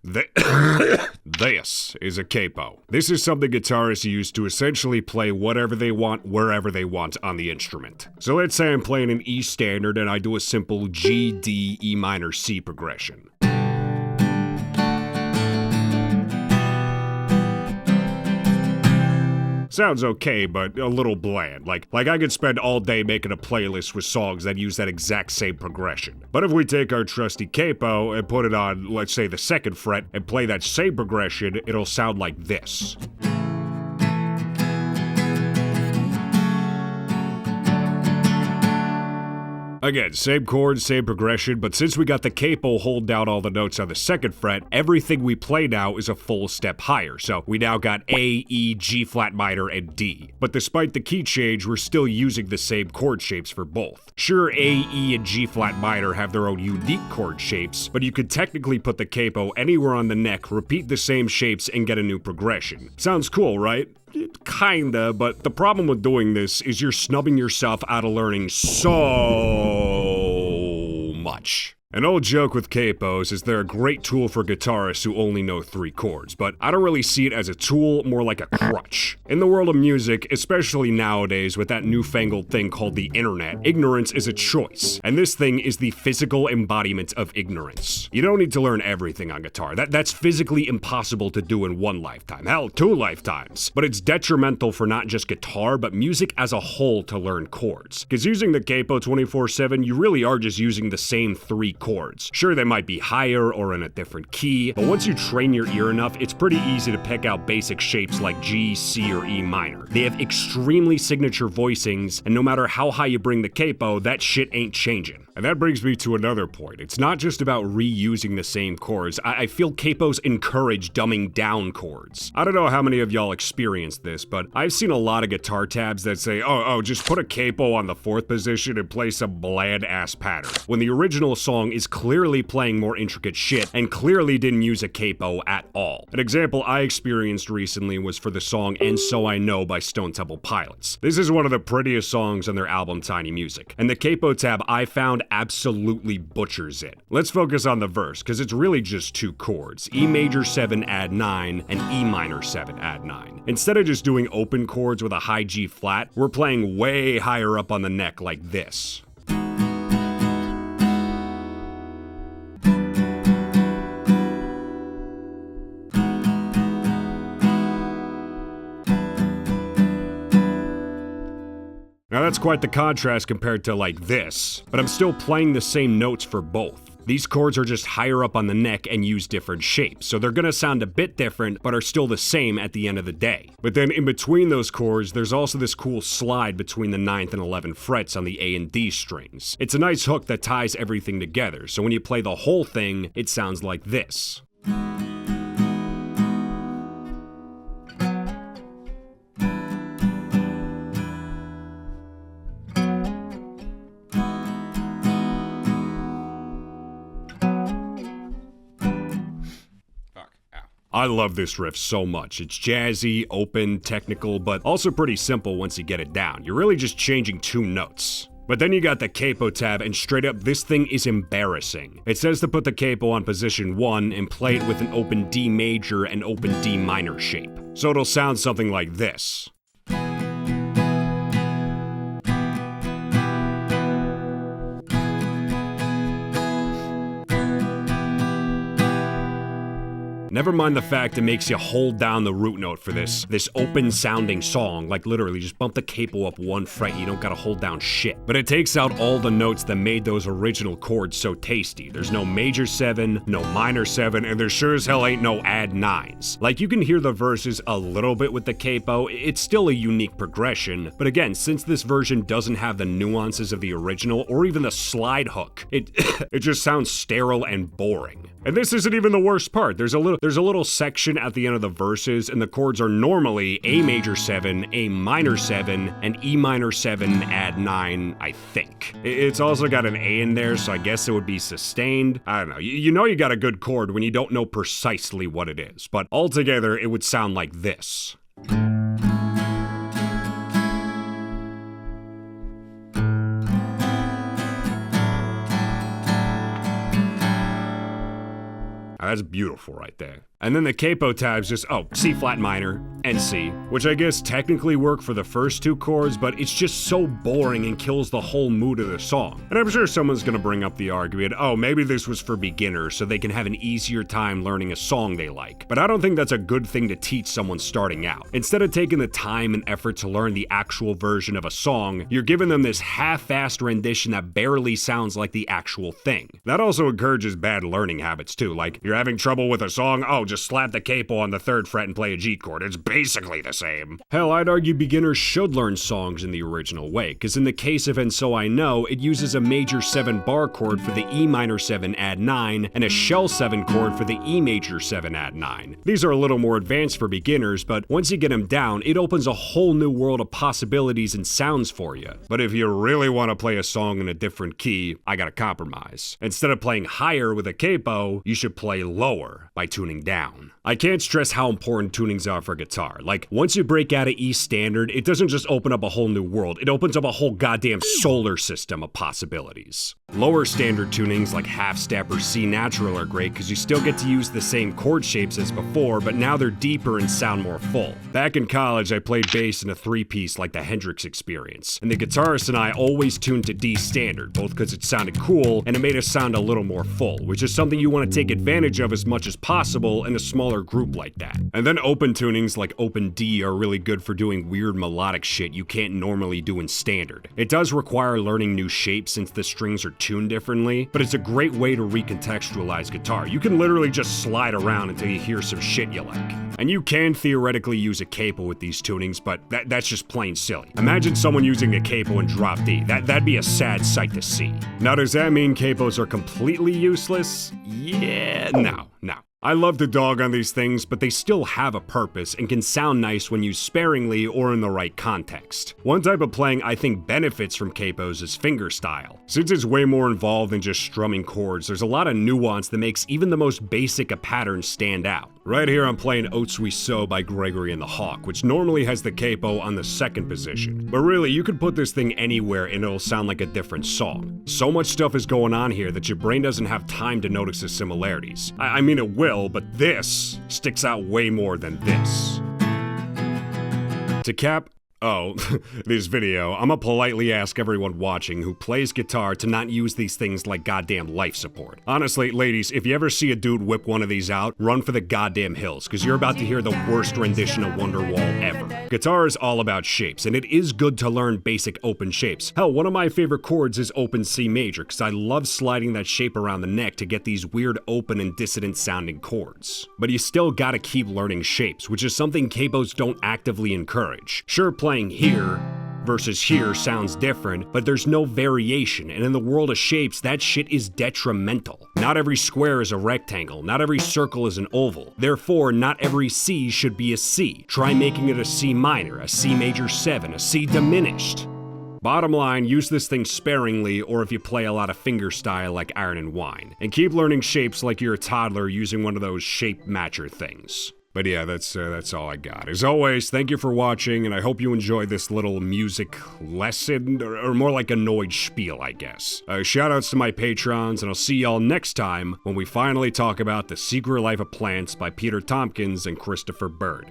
This is a capo. This is something guitarists use to essentially play whatever they want, wherever they want on the instrument. So let's say I'm playing an E standard and I do a simple G, D, E minor, C progression. Sounds okay, but a little bland. Like I could spend all day making a playlist with songs that use that exact same progression. But if we take our trusty capo and put it on, let's say, the 2nd fret and play that same progression, it'll sound like this. Again, same chord, same progression, but since we got the capo hold down all the notes on the 2nd fret, everything we play now is a full step higher. So we now got A, E, G flat minor, and D. But despite the key change, we're still using the same chord shapes for both. Sure, A, E, and G flat minor have their own unique chord shapes, but you could technically put the capo anywhere on the neck, repeat the same shapes, and get a new progression. Sounds cool, right? Kinda, but the problem with doing this is you're snubbing yourself out of learning so much. An old joke with capos is they're a great tool for guitarists who only know 3 chords, but I don't really see it as a tool, more like a crutch. In the world of music, especially nowadays with that newfangled thing called the internet, ignorance is a choice, and this thing is the physical embodiment of ignorance. You don't need to learn everything on guitar. That's physically impossible to do in 1 lifetime, hell, 2 lifetimes. But it's detrimental for not just guitar, but music as a whole to learn chords. Because using the capo 24/7, you really are just using the same 3 chords. Sure, they might be higher or in a different key, but once you train your ear enough, it's pretty easy to pick out basic shapes like G, C, or E minor. They have extremely signature voicings, and no matter how high you bring the capo, that shit ain't changing. And that brings me to another point. It's not just about reusing the same chords. I feel capos encourage dumbing down chords. I don't know how many of y'all experienced this, but I've seen a lot of guitar tabs that say, oh, just put a capo on the 4th position and play some bland-ass pattern, when the original song is clearly playing more intricate shit and clearly didn't use a capo at all. An example I experienced recently was for the song And So I Know by Stone Temple Pilots. This is one of the prettiest songs on their album Tiny Music, and the capo tab I found absolutely butchers it. Let's focus on the verse, because it's really just 2 chords, E major 7 add 9 and E minor 7 add 9. Instead of just doing open chords with a high G flat, we're playing way higher up on the neck like this. Now that's quite the contrast compared to like this, but I'm still playing the same notes for both. These chords are just higher up on the neck and use different shapes, so they're gonna sound a bit different, but are still the same at the end of the day. But then in between those chords, there's also this cool slide between the 9th and 11th frets on the A and D strings. It's a nice hook that ties everything together, so when you play the whole thing, it sounds like this. I love this riff so much. It's jazzy, open, technical, but also pretty simple once you get it down. You're really just changing 2 notes. But then you got the capo tab, and straight up, this thing is embarrassing. It says to put the capo on position 1 and play it with an open D major and open D minor shape. So it'll sound something like this. Never mind the fact it makes you hold down the root note for this open sounding song, like literally just bump the capo up 1 fret, you don't gotta hold down shit. But it takes out all the notes that made those original chords so tasty. There's no major 7, no minor 7, and there sure as hell ain't no add 9s. Like you can hear the verses a little bit with the capo, it's still a unique progression, but again, since this version doesn't have the nuances of the original or even the slide hook, it just sounds sterile and boring. And this isn't even the worst part. There's a little section at the end of the verses, and the chords are normally A major 7, A minor 7, and E minor 7 add 9, I think. It's also got an A in there, so I guess it would be sustained. I don't know. You know you got a good chord when you don't know precisely what it is, but altogether it would sound like this. That's beautiful right there. And then the capo tabs just, C flat minor and C, which I guess technically work for the first two chords, but it's just so boring and kills the whole mood of the song. And I'm sure someone's gonna bring up the argument, maybe this was for beginners so they can have an easier time learning a song they like. But I don't think that's a good thing to teach someone starting out. Instead of taking the time and effort to learn the actual version of a song, you're giving them this half-assed rendition that barely sounds like the actual thing. That also encourages bad learning habits too, like you're having trouble with a song, just slap the capo on the 3rd fret and play a G chord. It's basically the same. Hell, I'd argue beginners should learn songs in the original way, because in the case of And So I Know, it uses a major 7 bar chord for the E minor 7 add 9, and a shell 7 chord for the E major 7 add 9. These are a little more advanced for beginners, but once you get them down, it opens a whole new world of possibilities and sounds for you. But if you really want to play a song in a different key, I gotta compromise. Instead of playing higher with a capo, you should play lower by tuning down. I can't stress how important tunings are for guitar. Like, once you break out of E standard, it doesn't just open up a whole new world, it opens up a whole goddamn solar system of possibilities. Lower standard tunings like half step or C natural are great because you still get to use the same chord shapes as before, but now they're deeper and sound more full. Back in college, I played bass in a 3-piece like the Hendrix Experience, and the guitarist and I always tuned to D standard, both because it sounded cool and it made us sound a little more full, which is something you want to take advantage of as much as possible in a smaller group like that. And then open tunings like open D are really good for doing weird melodic shit you can't normally do in standard. It does require learning new shapes since the strings are tuned differently, but it's a great way to recontextualize guitar. You can literally just slide around until you hear some shit you like. And you can theoretically use a capo with these tunings, but that's just plain silly. Imagine someone using a capo in drop D. That'd be a sad sight to see. Now, does that mean capos are completely useless? Yeah, no. I love to dog on these things, but they still have a purpose and can sound nice when used sparingly or in the right context. One type of playing I think benefits from capos is fingerstyle. Since it's way more involved than just strumming chords, there's a lot of nuance that makes even the most basic of patterns stand out. Right here I'm playing Oats We Sow by Gregory and the Hawk, which normally has the capo on the 2nd position. But really, you could put this thing anywhere and it'll sound like a different song. So much stuff is going on here that your brain doesn't have time to notice the similarities. I mean it will, but this sticks out way more than this. To cap this video, I'ma politely ask everyone watching who plays guitar to not use these things like goddamn life support. Honestly, ladies, if you ever see a dude whip one of these out, run for the goddamn hills, because you're about to hear the worst rendition of Wonderwall ever. Guitar is all about shapes, and it is good to learn basic open shapes. Hell, one of my favorite chords is open C major, because I love sliding that shape around the neck to get these weird open and dissonant sounding chords. But you still gotta keep learning shapes, which is something capos don't actively encourage. Sure, playing here versus here sounds different, but there's no variation, and in the world of shapes, that shit is detrimental. Not every square is a rectangle, not every circle is an oval. Therefore, not every C should be a C. Try making it a C minor, a C major 7, a C diminished. Bottom line, use this thing sparingly, or if you play a lot of fingerstyle like Iron and Wine. And keep learning shapes like you're a toddler using one of those shape matcher things. But yeah, that's all I got. As always, thank you for watching, and I hope you enjoyed this little music lesson, or more like annoyed spiel, I guess. Shoutouts to my patrons, and I'll see y'all next time when we finally talk about The Secret Life of Plants by Peter Tompkins and Christopher Bird.